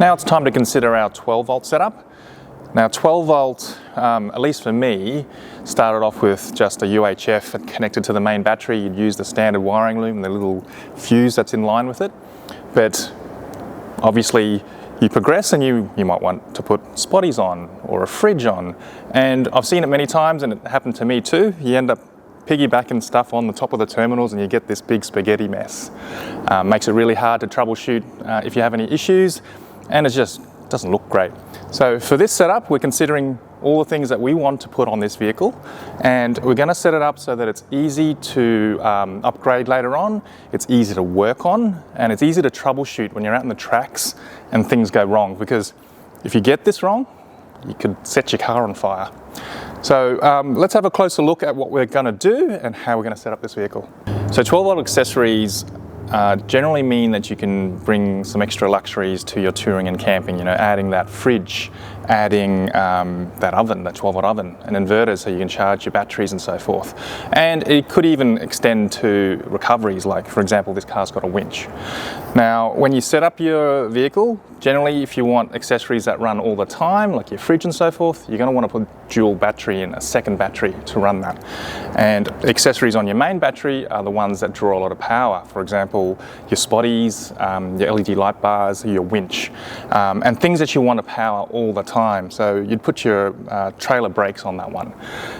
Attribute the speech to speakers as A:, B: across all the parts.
A: Now it's time to consider our 12 volt setup. Now 12 volt, at least for me, started off with just a UHF connected to the main battery. You'd use the standard wiring loom and the little fuse that's in line with it. But obviously you progress and you might want to put spotties on or a fridge on. And I've seen it many times, and it happened to me too. You end up piggybacking stuff on the top of the terminals and you get this big spaghetti mess. Makes it really hard to troubleshoot if you have any issues, and it just doesn't look great. So for this setup, we're considering all the things that we want to put on this vehicle, and we're going to set it up so that it's easy to upgrade later on, it's easy to work on, and it's easy to troubleshoot when you're out in the tracks and things go wrong, because if you get this wrong, you could set your car on fire. So let's have a closer look at what we're going to do and how we're going to set up this vehicle. So 12 volt accessories generally mean that you can bring some extra luxuries to your touring and camping, you know, adding that fridge, adding that oven, that 12 volt oven, an inverter so you can charge your batteries and so forth. And it could even extend to recoveries, like for example, this car's got a winch. Now, when you set up your vehicle, generally if you want accessories that run all the time, like your fridge and so forth, you're going to want to put dual battery in, a second battery to run that. And accessories on your main battery are the ones that draw a lot of power. For example, your spotties, your LED light bars, your winch, and things that you want to power all the time. So you'd put your trailer brakes on that one.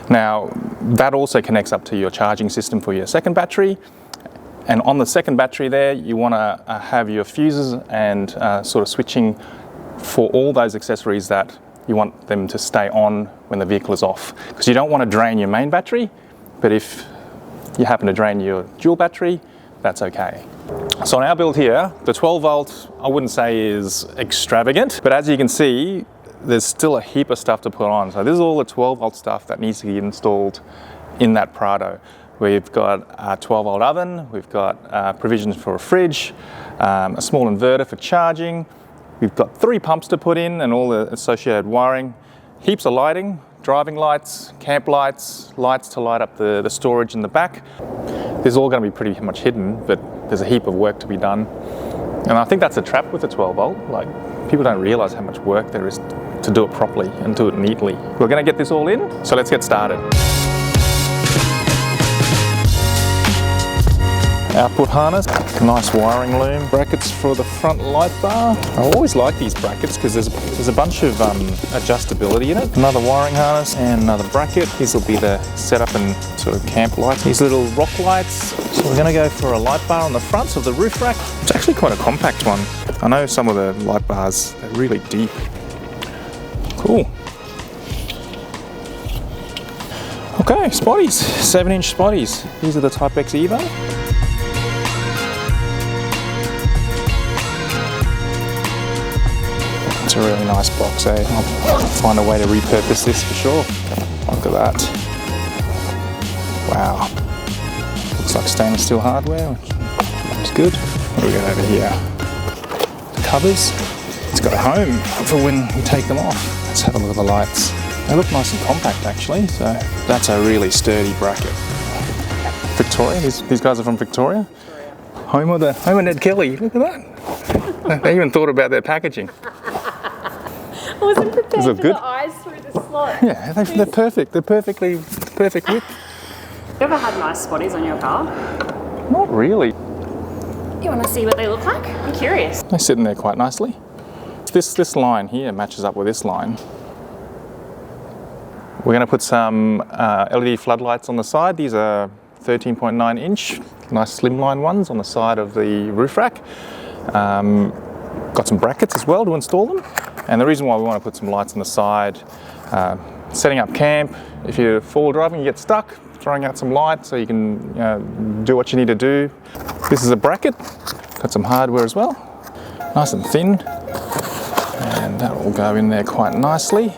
A: Now, that also connects up to your charging system for your second battery. And on the second battery there, you want to have your fuses and sort of switching for all those accessories that you want them to stay on when the vehicle is off. Because you don't want to drain your main battery, but if you happen to drain your dual battery, that's okay. So on our build here, the 12 volt, I wouldn't say is extravagant, but as you can see, there's still a heap of stuff to put on. So this is all the 12 volt stuff that needs to be installed in that Prado. We've got a 12 volt oven, we've got provisions for a fridge, a small inverter for charging, we've got 3 pumps to put in and all the associated wiring, heaps of lighting, driving lights, camp lights, lights to light up the storage in the back. This is all going to be pretty much hidden, but there's a heap of work to be done. And I think that's a trap with the 12 volt, like people don't realise how much work there is to do it properly and do it neatly. We're going to get this all in, so let's get started. Output harness, nice wiring loom, brackets for the front light bar. I always like these brackets because there's a bunch of adjustability in it. Another wiring harness and another bracket. These will be the setup and sort of camp lights. These little rock lights. So we're going to go for a light bar on the front of the roof rack. It's actually quite a compact one. I know some of the light bars are really deep. Cool. Okay, spotties, 7-inch spotties. These are the Type X Evo. It's a really nice box, eh? I'll find a way to repurpose this for sure. Look at that. Wow. Looks like stainless steel hardware, which is good. What do we got over here? The covers. It's got a home for when we take them off. Let's have a look at the lights. They look nice and compact actually, so that's a really sturdy bracket. Victoria, these guys are from Victoria. Home of Ned Kelly, look at that. They even thought about their packaging.
B: I wasn't prepared for
A: good?
B: the eyes through the slot.
A: Yeah, they're perfect. They're perfect width.
B: You ever had nice spotties on your car?
A: Not really.
B: You want to see what they look like? I'm curious.
A: They're sitting there quite nicely. This line here matches up with this line. We're going to put some LED floodlights on the side. These are 13.9 inch, nice slimline ones on the side of the roof rack. Got some brackets as well to install them. And the reason why we want to put some lights on the side, setting up camp, if you're four-wheel driving, you get stuck, throwing out some light so you can do what you need to do. This is a bracket, got some hardware as well, nice and thin, and that will go in there quite nicely,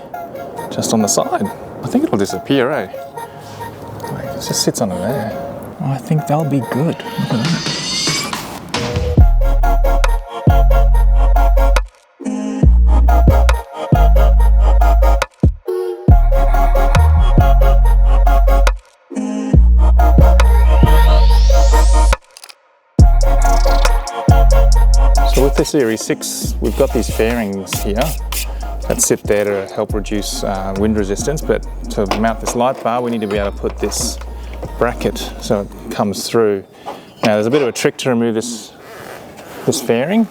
A: just on the side. I think it'll disappear, eh? It just sits under there. I think they'll be good. Look at that. with the Series 6, we've got these fairings here that sit there to help reduce wind resistance, but to mount this light bar, we need to be able to put this bracket so it comes through. Now, there's a bit of a trick to remove this fairing.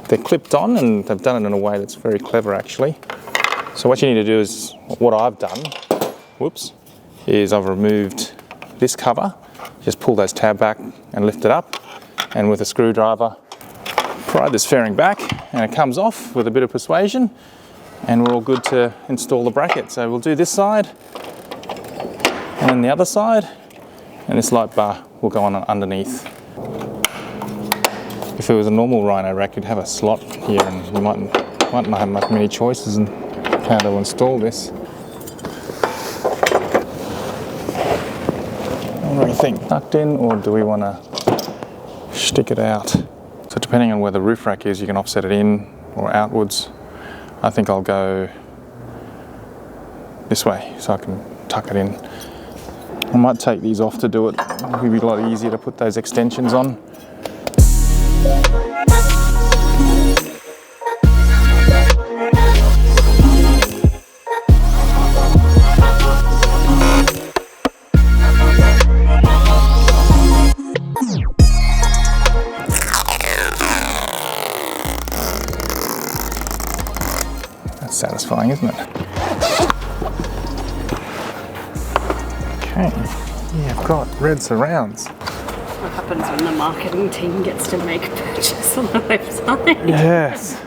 A: They're clipped on, and they've done it in a way that's very clever, actually. So what you need to do is, what I've done, is I've removed this cover, just pull those tab back and lift it up, and with a screwdriver, pry this fairing back, and it comes off with a bit of persuasion, and we're all good to install the bracket. So we'll do this side, and then the other side, and this light bar will go on underneath. If it was a normal Rhino rack, you'd have a slot here, and you might not have many choices in how to install this. What do you think? Tucked in, or do we want to stick it out? So depending on where the roof rack is, you can offset it in or outwards. I think I'll go this way so I can tuck it in. I might take these off to do it. It'll be a lot easier to put those extensions on. That's satisfying, isn't it? Okay, yeah, I've got red surrounds.
B: What happens when the marketing team gets to make a purchase on the website?
A: Yes.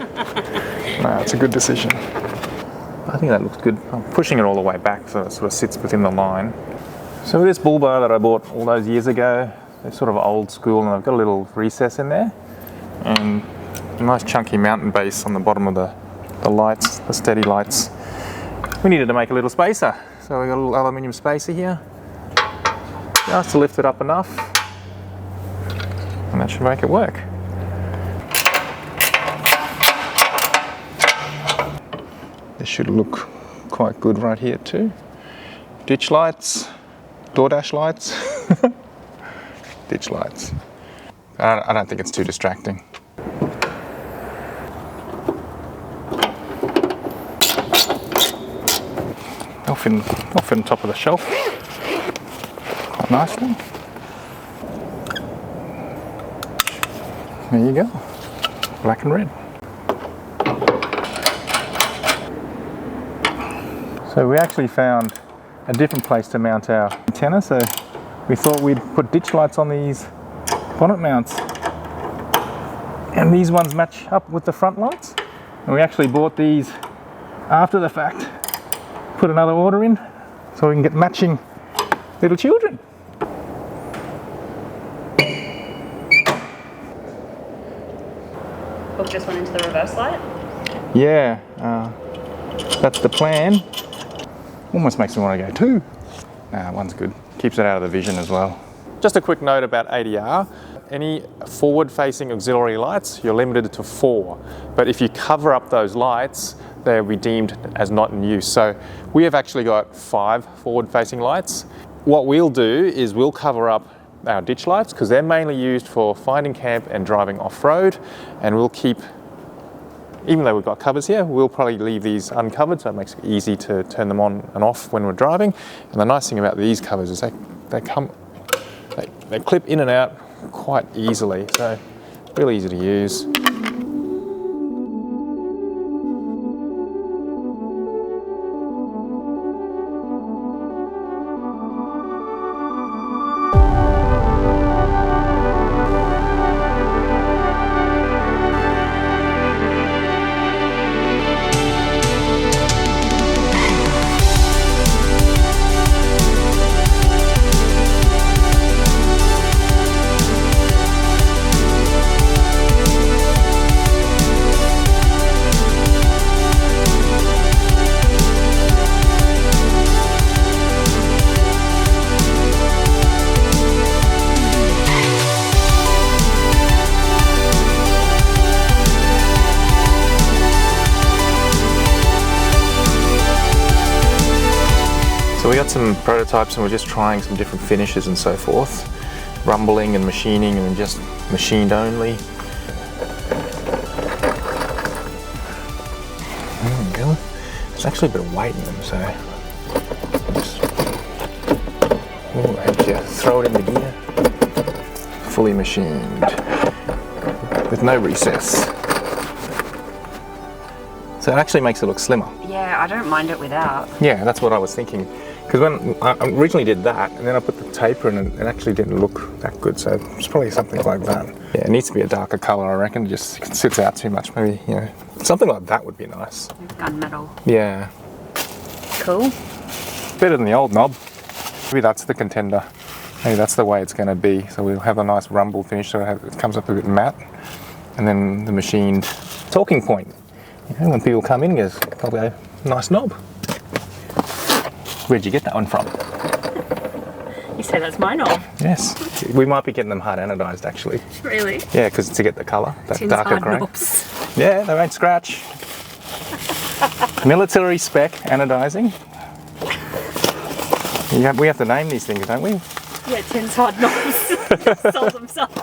A: No, it's a good decision. I think that looks good. I'm pushing it all the way back so it sort of sits within the line. So this bull bar that I bought all those years ago, they're sort of old school, and I've got a little recess in there, and a nice chunky mountain base on the bottom of the lights, the steady lights. We needed to make a little spacer, so we got a little aluminium spacer here, just to lift it up enough, and that should make it work. This should look quite good right here too. Ditch lights, DoorDash lights, ditch lights. I don't think it's too distracting. They'll fit on top of the shelf quite nicely. There you go, black and red. So we actually found a different place to mount our antenna, so we thought we'd put ditch lights on these bonnet mounts, and these ones match up with the front lights, and we actually bought these after the fact, put another order in so we can get matching little children.
B: Hook just went into the reverse light?
A: Yeah, that's the plan. Almost makes me want to go two. Nah, one's good. Keeps it out of the vision as well. Just a quick note about ADR. Any forward-facing auxiliary lights, you're limited to 4. But if you cover up those lights, they'll be deemed as not in use. So we have actually got 5 forward-facing lights. What we'll do is we'll cover up our ditch lights, because they're mainly used for finding camp and driving off-road, and we'll keep, even though we've got covers here, we'll probably leave these uncovered so it makes it easy to turn them on and off when we're driving. And the nice thing about these covers is they clip in and out quite easily, so really easy to use. So we got some prototypes and we're just trying some different finishes and so forth. Rumbling and machining and just machined only. There's actually a bit of weight in them, so just, helps you throw it in the gear. Fully machined with no recess. So it actually makes it look slimmer.
B: Yeah, I don't mind it without.
A: Yeah, that's what I was thinking. Because when I originally did that, and then I put the taper in, and it actually didn't look that good. So it's probably something like that. Yeah, it needs to be a darker colour, I reckon. It just sits out too much. Maybe, you know, something like that would be nice.
B: Gunmetal.
A: Yeah.
B: Cool.
A: Better than the old knob. Maybe that's the contender. Maybe that's the way it's going to be. So we'll have a nice rumble finish, so it comes up a bit matte, and then the machined talking point. You know, when people come in, there's probably a nice knob. Where'd you get that one from?
B: You say that's my knob?
A: Yes. We might be getting them hard anodized, actually.
B: Really?
A: Yeah, because to get the colour, that
B: Tin's
A: darker
B: hard
A: grey.
B: knobs.
A: Yeah, they won't scratch. Military spec anodizing. We have to name these things, don't we?
B: Yeah, Tin's hard knobs. Sold themselves.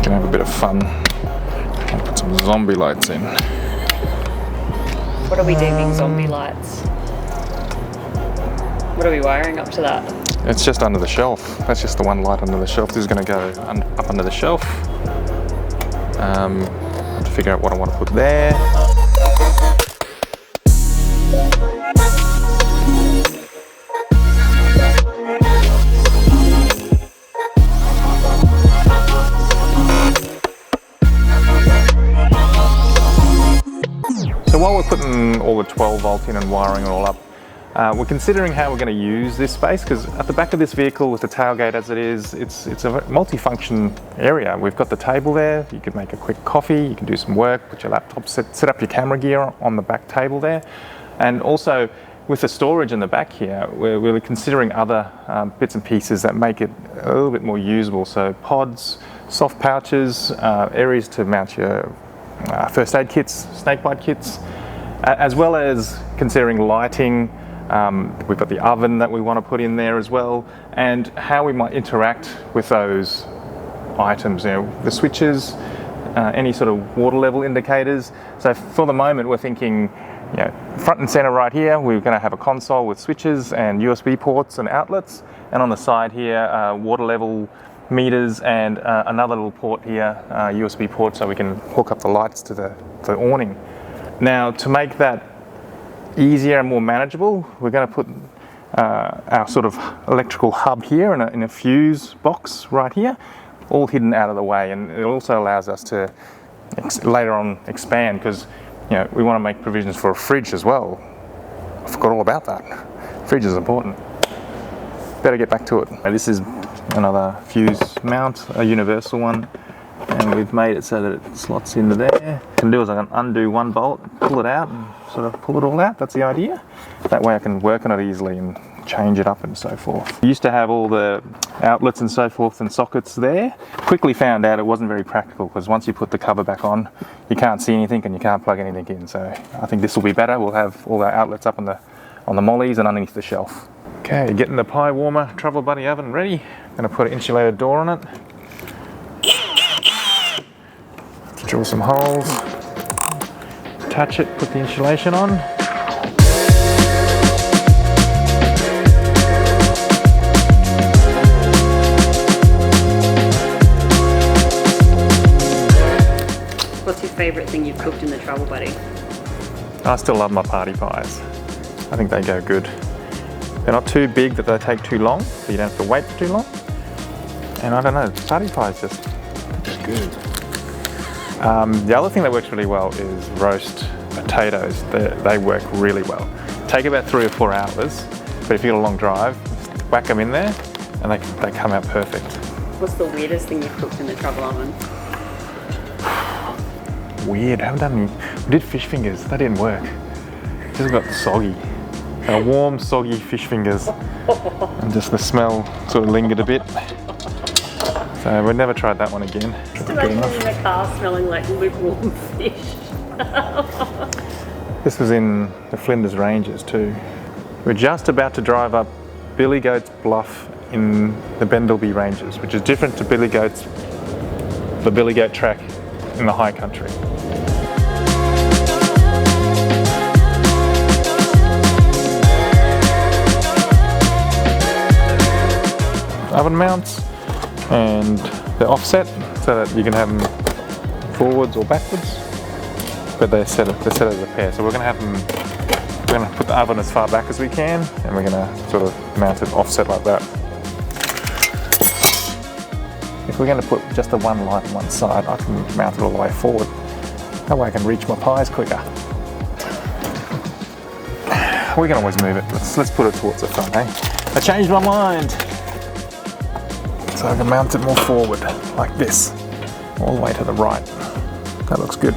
A: Can have a bit of fun. I'll put some zombie lights in.
B: What are we deeming zombie lights? What are we wiring up to that?
A: It's just under the shelf. That's just the one light under the shelf. This is going to go up under the shelf. I have to figure out what I want to put there. So while we're putting all the 12 volt in and wiring it all up, we're considering how we're going to use this space, because at the back of this vehicle with the tailgate as it is, it's a multi-function area. We've got the table there. You can make a quick coffee, you can do some work, put your laptop, set up your camera gear on the back table there. And also with the storage in the back here, we're really considering other bits and pieces that make it a little bit more usable. So pods, soft pouches, areas to mount your first aid kits, snake bite kits, as well as considering lighting. We've got the oven that we want to put in there as well, and how we might interact with those items, you know, the switches, any sort of water level indicators. So for the moment we're thinking, you know, front and center right here we're going to have a console with switches and USB ports and outlets, and on the side here water level meters and another little port here, USB port, so we can hook up the lights to the awning. Now, to make that easier and more manageable, we're going to put our sort of electrical hub here in a fuse box right here, all hidden out of the way, and it also allows us to later on expand, because, you know, we want to make provisions for a fridge as well. I forgot all about that. Fridge is important. Better get back to it. Now, this is another fuse mount, a universal one, and we've made it so that it slots into there. What I can do is I can undo one bolt, pull it out, and sort of pull it all out. That's the idea. That way I can work on it easily and change it up and so forth. We used to have all the outlets and so forth and sockets there. Quickly found out it wasn't very practical, because once you put the cover back on, you can't see anything and you can't plug anything in. So I think this will be better. We'll have all our outlets up on the mollies and underneath the shelf. Okay, getting the pie warmer Travel Buddy oven ready. Gonna put an insulated door on it. Drill some holes, attach it, put the insulation on.
B: What's your favourite thing you've cooked in the Travel Buddy?
A: I still love my party pies. I think they go good. They're not too big that they take too long, so you don't have to wait for too long. And I don't know, party pies just good. The other thing that works really well is roast potatoes. They work really well. Take about 3 or 4 hours, but if you got a long drive, whack them in there and they come out perfect.
B: What's the weirdest thing you've cooked in the travel oven?
A: Weird, I haven't done any. We did fish fingers, that didn't work. It just got soggy. Warm, soggy fish fingers. And just the smell sort of lingered a bit. So we've never tried that one again.
B: Just imagine in the car smelling like lukewarm fish.
A: This was in the Flinders Ranges too. We're just about to drive up Billy Goat's Bluff in the Bendelby Ranges, which is different to the Billy Goat track in the high country. Oven mounts, and they're offset so that you can have them forwards or backwards, but they're set as a pair. So we're going to put the oven as far back as we can, and we're going to sort of mount it offset like that. If we're going to put just the one light on one side, I can mount it all the way forward. That way I can reach my pies quicker. We can always move it. Let's put it towards the front, eh? I changed my mind. So I can mount it more forward, like this, all the way to the right. That looks good.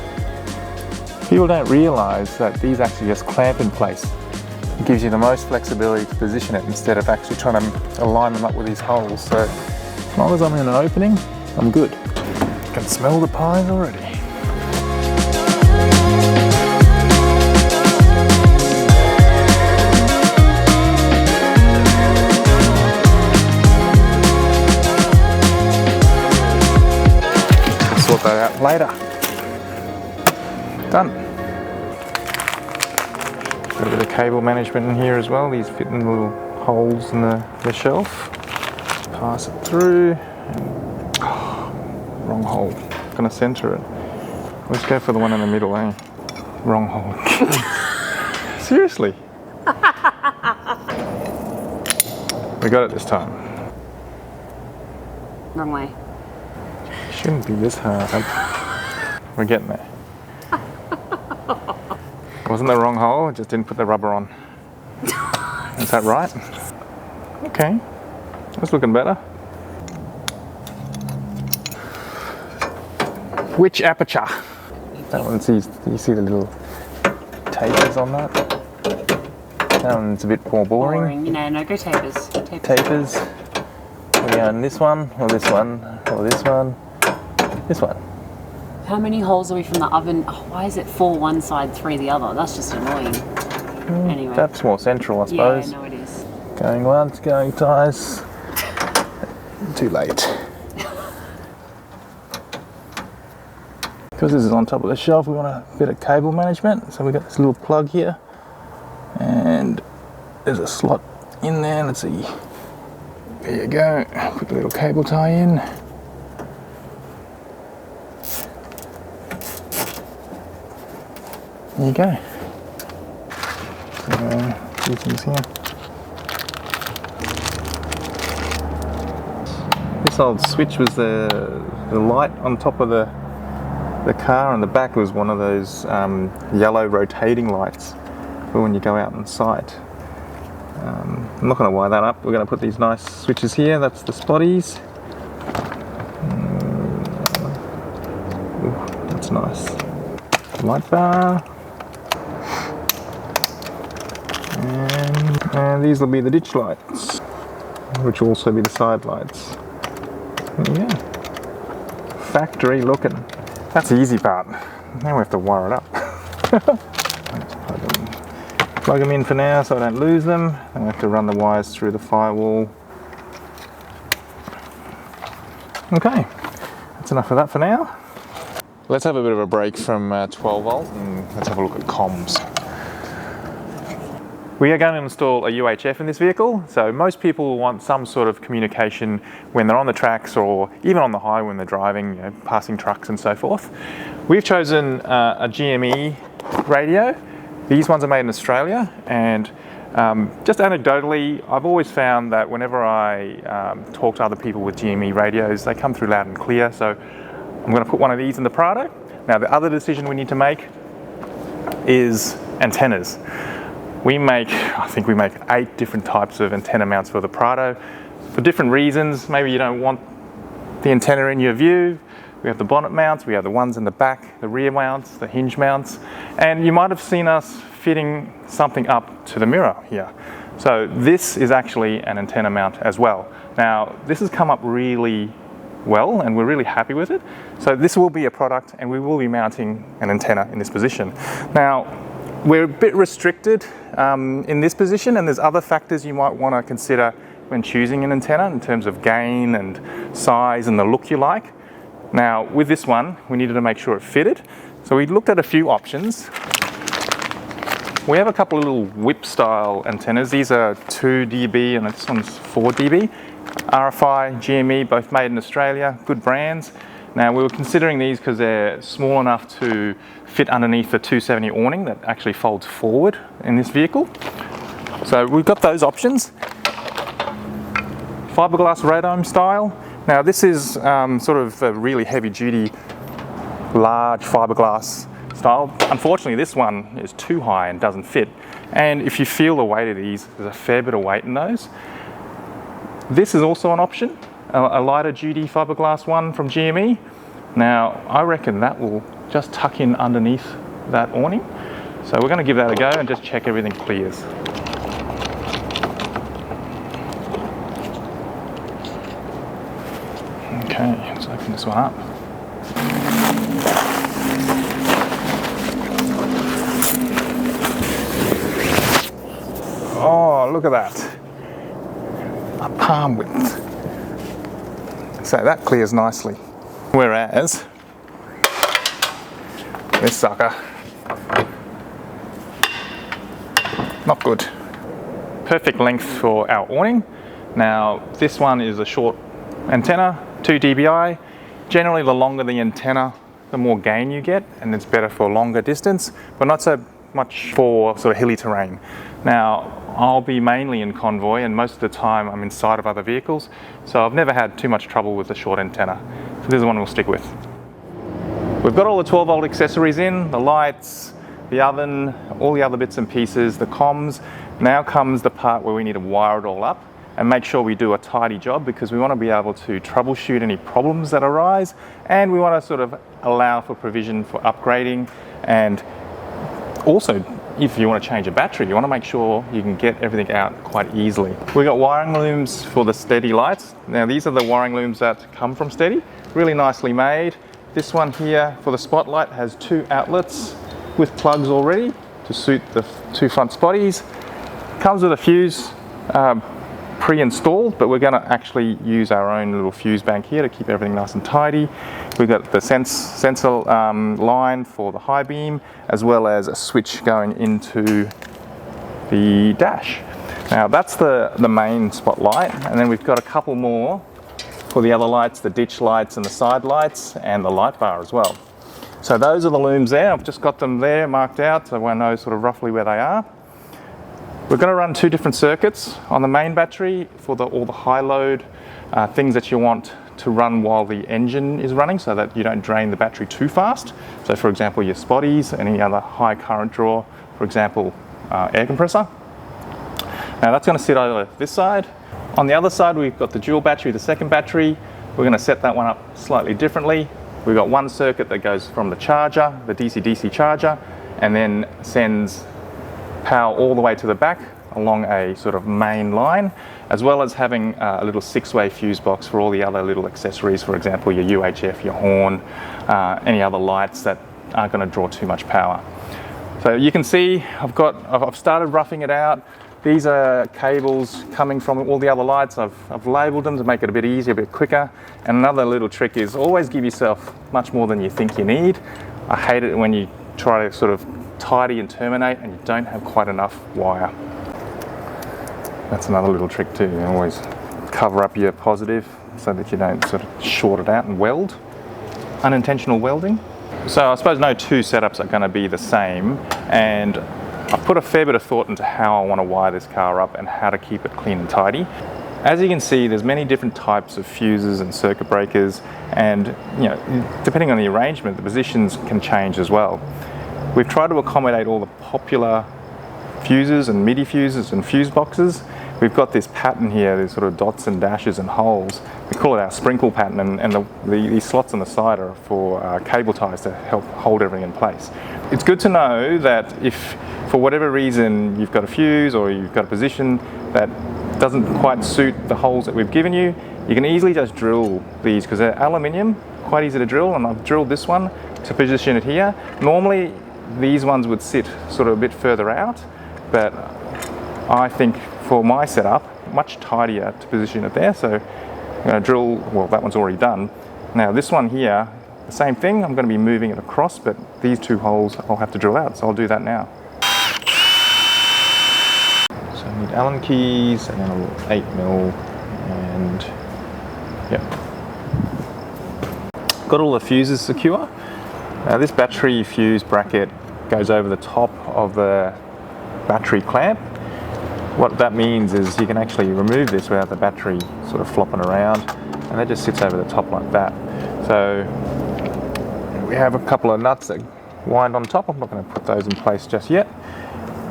A: People don't realise that these actually just clamp in place. It gives you the most flexibility to position it instead of actually trying to align them up with these holes. So as long as I'm in an opening, I'm good. I can smell the pies already. Sort that out later. Done. Got a bit of cable management in here as well. These fit in the little holes in the shelf. Pass it through. Oh, wrong hole. I'm gonna center it. Let's go for the one in the middle, eh? Wrong hole. Seriously. We got it this time.
B: Wrong way.
A: Shouldn't be this hard. We're getting there. Wasn't the wrong hole, I just didn't put the rubber on. Is that right? Okay, that's looking better. Which aperture? That one sees, you see the little tapers on that? That one's a bit more boring.
B: You know, no, go tapers.
A: Tapers. We're going this one, or this one, or this one, this one.
B: How many holes are we from the oven? Oh, why is it 4 one side, 3 the other? That's just annoying. Anyway.
A: That's more central, I suppose.
B: Yeah, no, it is.
A: Going once, going twice. Too late. Because this is on top of the shelf, we want a bit of cable management. So we've got this little plug here. And there's a slot in there. Let's see. There you go. Put the little cable tie in. There you go. So, these things here. This old switch was the light on top of the car, and the back was one of those yellow rotating lights for when you go out on site. I'm not going to wire that up. We're going to put these nice switches here. That's the spotties. Ooh, that's nice. Light bar. And these will be the ditch lights, which will also be the side lights. There you go. Factory looking. That's the easy part. Now we have to wire it up. Plug them in for now so I don't lose them. Then we have to run the wires through the firewall. Okay, that's enough of that for now. Let's have a bit of a break from 12 volt and let's have a look at comms. We are going to install a UHF in this vehicle, so most people want some sort of communication when they're on the tracks or even on the highway when they're driving, you know, passing trucks and so forth. We've chosen a GME radio. These ones are made in Australia, and just anecdotally, I've always found that whenever I talk to other people with GME radios, they come through loud and clear, so I'm going to put one of these in the Prado. Now the other decision we need to make is antennas. I think we make 8 different types of antenna mounts for the Prado for different reasons. Maybe you don't want the antenna in your view. We have the bonnet mounts, we have the ones in the back, the rear mounts, the hinge mounts, and you might have seen us fitting something up to the mirror here. So this is actually an antenna mount as well. Now this has come up really well, and we're really happy with it. So this will be a product, and we will be mounting an antenna in this position. Now, we're a bit restricted in this position, and there's other factors you might want to consider when choosing an antenna in terms of gain and size and the look you like. Now, with this one, we needed to make sure it fitted. So we looked at a few options. We have a couple of little whip style antennas. These are 2 dB and this one's 4 dB. RFI, GME, both made in Australia, good brands. Now we were considering these because they're small enough to fit underneath the 270 awning that actually folds forward in this vehicle. So we've got those options. Fiberglass radome style. Now this is sort of a really heavy duty, large fiberglass style. Unfortunately, this one is too high and doesn't fit. And if you feel the weight of these, there's a fair bit of weight in those. This is also an option, a lighter duty fiberglass one from GME. Now, I reckon that will just tuck in underneath that awning. So we're going to give that a go and just check everything clears. Okay, let's open this one up. Oh, look at that. A palm width. So that clears nicely. Whereas this sucker, not good. Perfect length for our awning. Now this one is a short antenna, 2 dBi. Generally the longer the antenna, the more gain you get, and it's better for longer distance, but not so much for sort of hilly terrain. Now I'll be mainly in convoy, and most of the time I'm inside of other vehicles, so I've never had too much trouble with the short antenna. So this is one we'll stick with. We've got all the 12 volt accessories in, the lights, the oven, all the other bits and pieces, the comms. Now comes the part where we need to wire it all up and make sure we do a tidy job, because we want to be able to troubleshoot any problems that arise, and we want to sort of allow for provision for upgrading. And also, if you want to change a battery, you want to make sure you can get everything out quite easily. We've got wiring looms for the Steady lights. Now these are the wiring looms that come from Steady, really nicely made. This one here for the spotlight has 2 outlets with plugs already to suit the 2 front spotties. Comes with a fuse pre-installed, but we're going to actually use our own little fuse bank here to keep everything nice and tidy. We've got the sensor line for the high beam, as well as a switch going into the dash. Now that's the main spotlight, and then we've got a couple more for the other lights, the ditch lights and the side lights, and the light bar as well. So those are the looms there. I've just got them there marked out so I know sort of roughly where they are. We're going to run 2 different circuits on the main battery for all the high load things that you want to run while the engine is running, so that you don't drain the battery too fast. So for example, your spotties and any other high current draw, for example, air compressor. Now that's going to sit over this side. On the other side, we've got the dual battery, the second battery. We're going to set that one up slightly differently. We've got one circuit that goes from the charger, the DC-DC charger, and then sends power all the way to the back along a sort of main line, as well as having a little 6-way fuse box for all the other little accessories, for example, your UHF, your horn, any other lights that aren't going to draw too much power. So you can see I've started roughing it out. These are cables coming from all the other lights. I've labelled them to make it a bit easier, a bit quicker. And another little trick is always give yourself much more than you think you need. I hate it when you try to sort of tidy and terminate and you don't have quite enough wire. That's another little trick too. You always cover up your positive so that you don't sort of short it out and weld. Unintentional welding. So I suppose no 2 setups are going to be the same, and I've put a fair bit of thought into how I want to wire this car up and how to keep it clean and tidy. As you can see, there's many different types of fuses and circuit breakers, and depending on the arrangement, the positions can change as well. We've tried to accommodate all the popular fuses and MIDI fuses and fuse boxes. We've got this pattern here, these sort of dots and dashes and holes. We call it our sprinkle pattern, and these slots on the side are for cable ties to help hold everything in place. It's good to know that if for whatever reason you've got a fuse or you've got a position that doesn't quite suit the holes that we've given you, you can easily just drill these because they're aluminium, quite easy to drill, and I've drilled this one to position it here. Normally these ones would sit sort of a bit further out, but I think for my setup, much tidier to position it there. So I'm going to drill, well, that one's already done. Now this one here, the same thing, I'm going to be moving it across, but these 2 holes I'll have to drill out, so I'll do that now. So I need Allen keys and then a little 8mm, and yep. Got all the fuses secure. Now this battery fuse bracket goes over the top of the battery clamp. What that means is you can actually remove this without the battery sort of flopping around, and it just sits over the top like that. So we have a couple of nuts that wind on top. I'm not going to put those in place just yet.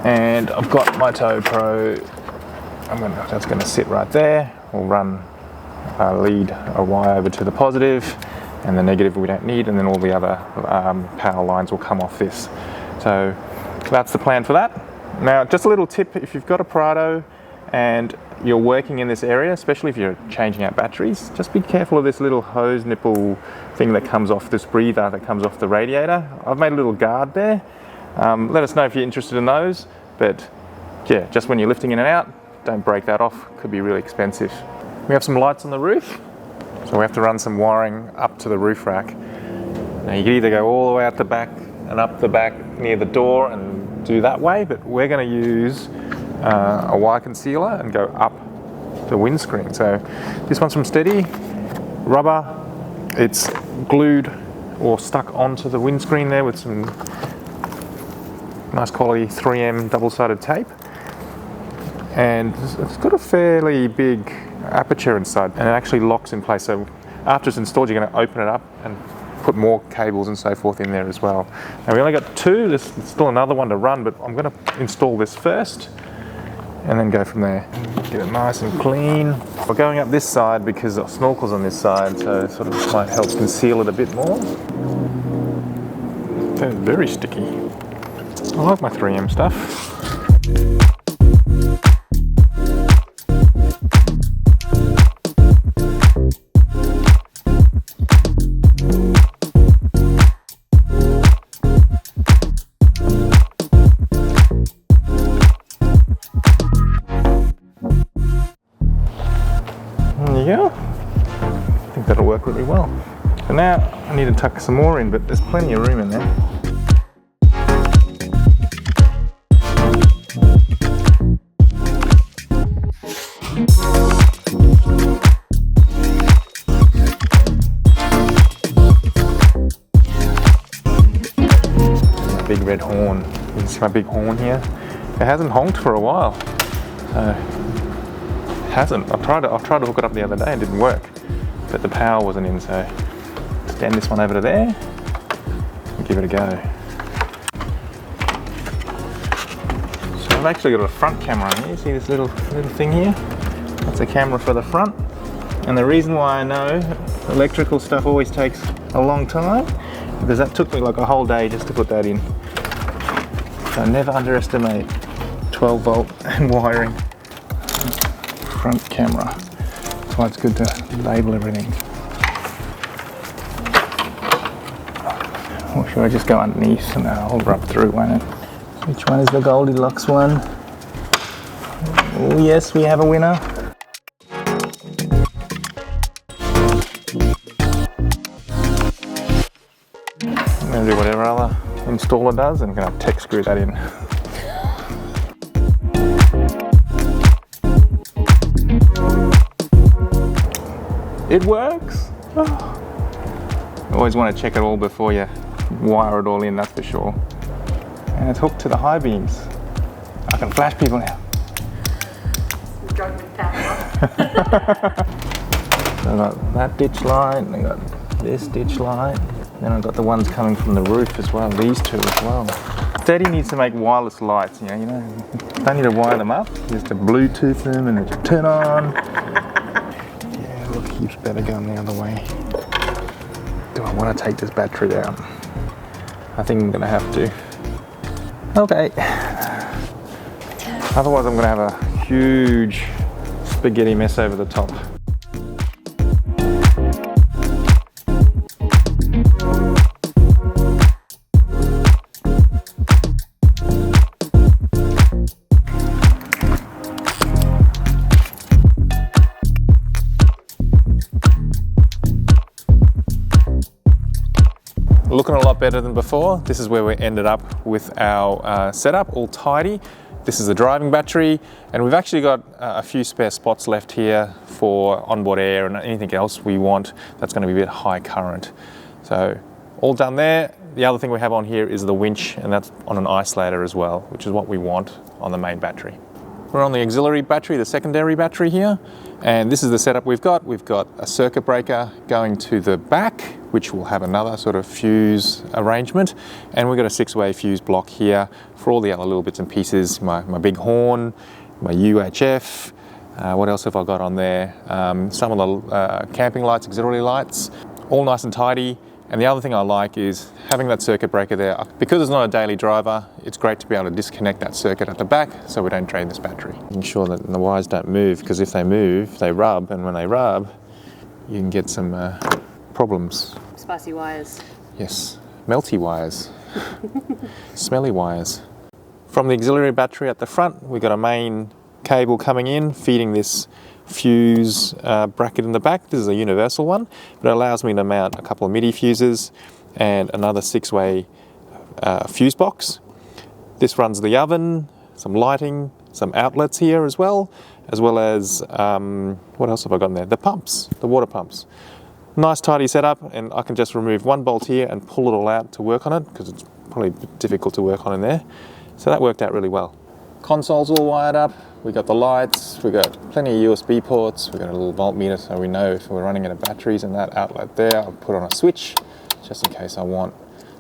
A: And I've got my Tow Pro. That's going to sit right there. We'll run lead a wire over to the positive, and the negative we don't need, and then all the other power lines will come off this. So that's the plan for that. Now, just a little tip, if you've got a Prado and you're working in this area, especially if you're changing out batteries, just be careful of this little hose nipple thing that comes off, this breather that comes off the radiator. I've made a little guard there. Let us know if you're interested in those, but yeah, just when you're lifting in and out, don't break that off, could be really expensive. We have some lights on the roof, so we have to run some wiring up to the roof rack. Now you can either go all the way out the back and up the back near the door and do that way, but we're going to use a wire concealer and go up the windscreen. So this one's from Steady, rubber, it's glued or stuck onto the windscreen there with some nice quality 3M double-sided tape, and it's got a fairly big aperture inside, and it actually locks in place. So after it's installed, you're going to open it up and put more cables and so forth in there as well. Now we only got 2, there's still another one to run, but I'm going to install this first and then go from there. Get it nice and clean. We're going up this side because the snorkel's on this side, so it sort of might help conceal it a bit more. That's very sticky. I like my 3M stuff. Yeah, I think that'll work really well. So now I need to tuck some more in, but there's plenty of room in there. Big red horn. You can see my big horn here. It hasn't honked for a while. So hasn't. I've tried to hook it up the other day and it didn't work, but the power wasn't in, so stand this one over to there and give it a go. So I've actually got a front camera on here. See this little thing here? That's a camera for the front, and the reason why I know electrical stuff always takes a long time because that took me like a whole day just to put that in. So never underestimate 12 volt and wiring. Front camera. That's why it's good to label everything. Or should I just go underneath and I'll rub through, won't it? Which one is the Goldilocks one? Oh yes, we have a winner. I'm going to do whatever other installer does, and I'm going to tech screw that in. It works! Oh. Always want to check it all before you wire it all in, that's for sure. And it's hooked to the high beams. I can flash people now.
B: Government power.
A: So I've got that ditch light, and I got this ditch light. Then I've got the ones coming from the roof as well, these two as well. Steady needs to make wireless lights, you know, don't need to wire them up, just to Bluetooth them and then turn on. Yeah, look, heaps better going the other way. Do I want to take this battery out? I think I'm going to have to. Okay. Otherwise I'm going to have a huge spaghetti mess over the top. Looking a lot better than before. This is where we ended up with our setup, all tidy. This is the driving battery, and we've actually got a few spare spots left here for onboard air and anything else we want that's going to be a bit high current. So all done there. The other thing we have on here is the winch, and that's on an isolator as well, which is what we want on the main battery. We're on the auxiliary battery, the secondary battery here, and this is the setup we've got. We've got a circuit breaker going to the back, which will have another sort of fuse arrangement, and we've got a 6-way fuse block here for all the other little bits and pieces, my big horn, my UHF, what else have I got on there? Some of the camping lights, auxiliary lights, all nice and tidy. And the other thing I like is having that circuit breaker there. Because it's not a daily driver, it's great to be able to disconnect that circuit at the back so we don't drain this battery. Ensure that the wires don't move, because if they move, they rub, and when they rub, you can get some problems.
B: Spicy wires.
A: Yes, melty wires, smelly wires. From the auxiliary battery at the front, we've got a main cable coming in, feeding this fuse bracket in the back. This is a universal one, but it allows me to mount a couple of MIDI fuses and another 6-way fuse box. This runs the oven, some lighting, some outlets here as well as what else have I got in there? The pumps, the water pumps. Nice tidy setup, and I can just remove one bolt here and pull it all out to work on it, because it's probably difficult to work on in there. So that worked out really well. Console's all wired up. We got the lights, we got plenty of USB ports, we got a little voltmeter so we know if we're running out of batteries, and that outlet there I'll put on a switch just in case I want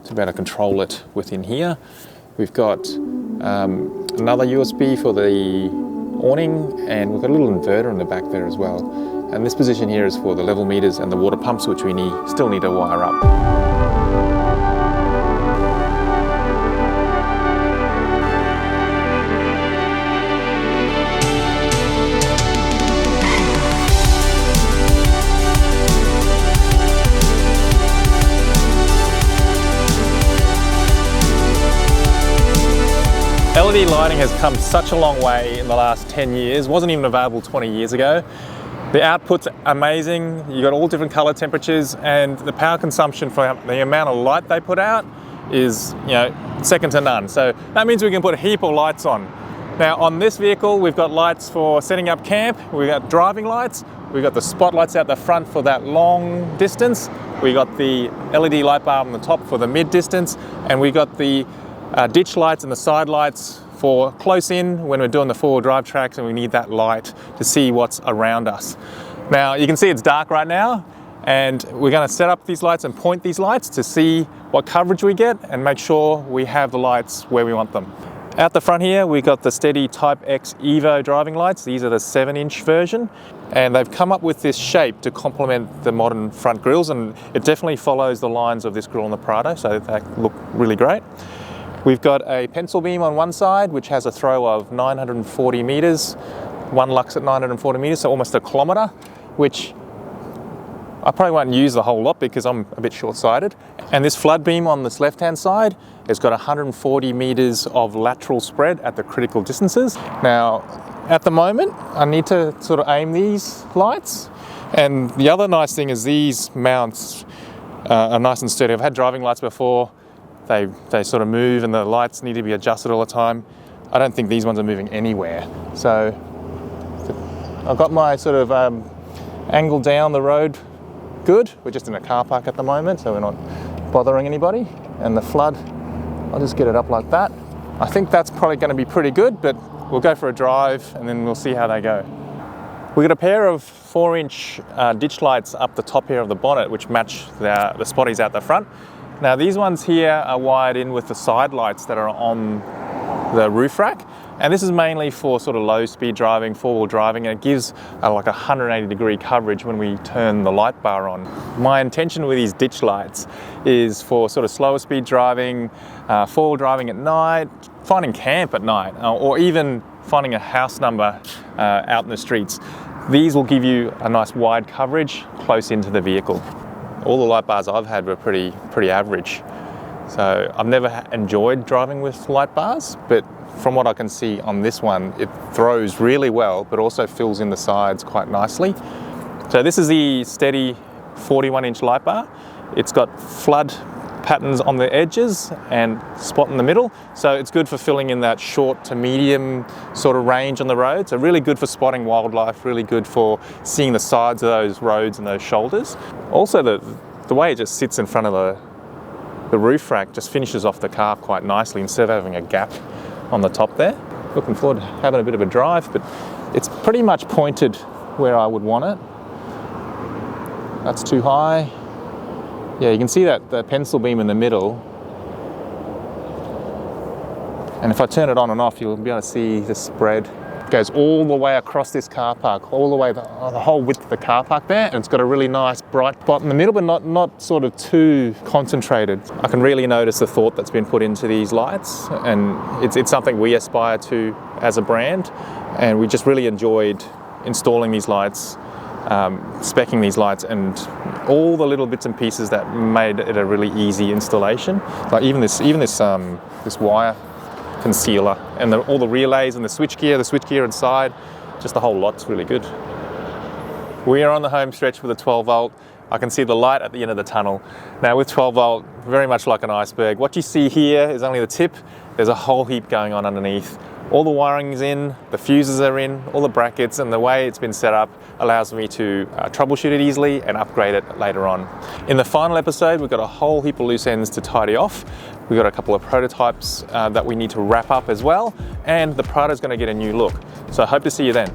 A: to be able to control it within here. We've got another USB for the awning, and we've got a little inverter in the back there as well. And this position here is for the level meters and the water pumps, which we still need to wire up. LED lighting has come such a long way in the last 10 years. Wasn't even available 20 years ago. The output's amazing. You got all different color temperatures, and the power consumption for the amount of light they put out is, second to none. So that means we can put a heap of lights on. Now on this vehicle, we've got lights for setting up camp. We've got driving lights. We've got the spotlights out the front for that long distance. We got the LED light bar on the top for the mid distance, and we got the ditch lights and the side lights for close in when we're doing the four-wheel drive tracks and we need that light to see what's around us. Now you can see it's dark right now, and we're going to set up these lights and point these lights to see what coverage we get and make sure we have the lights where we want them. Out the front here we've got the Steady Type X Evo driving lights. These are the 7-inch version, and they've come up with this shape to complement the modern front grills, and it definitely follows the lines of this grill on the Prado, so they look really great. We've got a pencil beam on one side, which has a throw of 940 meters, one lux at 940 meters, so almost a kilometer, which I probably won't use the whole lot because I'm a bit short-sighted. And this flood beam on this left-hand side has got 140 meters of lateral spread at the critical distances. Now, at the moment, I need to sort of aim these lights. And the other nice thing is these mounts are nice and sturdy. I've had driving lights before. They sort of move and the lights need to be adjusted all the time. I don't think these ones are moving anywhere. So I've got my sort of angle down the road good. We're just in a car park at the moment, so we're not bothering anybody. And the flood, I'll just get it up like that. I think that's probably going to be pretty good, but we'll go for a drive and then we'll see how they go. We've got a pair of 4-inch ditch lights up the top here of the bonnet, which match the spotties out the front. Now these ones here are wired in with the side lights that are on the roof rack, and this is mainly for sort of low speed driving, 4-wheel driving, and it gives like 180-degree coverage when we turn the light bar on. My intention with these ditch lights is for sort of slower speed driving, 4-wheel driving at night, finding camp at night, or even finding a house number out in the streets, these will give you a nice wide coverage close into the vehicle. All the light bars I've had were pretty average. So I've never enjoyed driving with light bars, but from what I can see on this one, it throws really well, but also fills in the sides quite nicely. So this is the steady 41-inch light bar. It's got flood patterns on the edges and spot in the middle. So it's good for filling in that short to medium sort of range on the road. So really good for spotting wildlife, really good for seeing the sides of those roads and those shoulders. Also the way it just sits in front of the roof rack just finishes off the car quite nicely instead of having a gap on the top there. Looking forward to having a bit of a drive, but it's pretty much pointed where I would want it. That's too high. Yeah, you can see that the pencil beam in the middle. And if I turn it on and off, you'll be able to see the spread. It goes all the way across this car park, all the way the whole width of the car park there. And it's got a really nice bright spot in the middle, but not sort of too concentrated. I can really notice the thought that's been put into these lights, and it's something we aspire to as a brand. And we just really enjoyed installing these lights, speccing these lights, and all the little bits and pieces that made it a really easy installation. Like even this wire concealer and all the relays and the switchgear inside, just the whole lot's really good. We are on the home stretch with a 12 volt. I can see the light at the end of the tunnel. Now with 12 volt, very much like an iceberg, what you see here is only the tip. There's a whole heap going on underneath. All the wiring is in, the fuses are in, all the brackets, and the way it's been set up allows me to troubleshoot it easily and upgrade it later on. In the final episode, we've got a whole heap of loose ends to tidy off. We've got a couple of prototypes that we need to wrap up as well, and the Prado's going to get a new look. So I hope to see you then.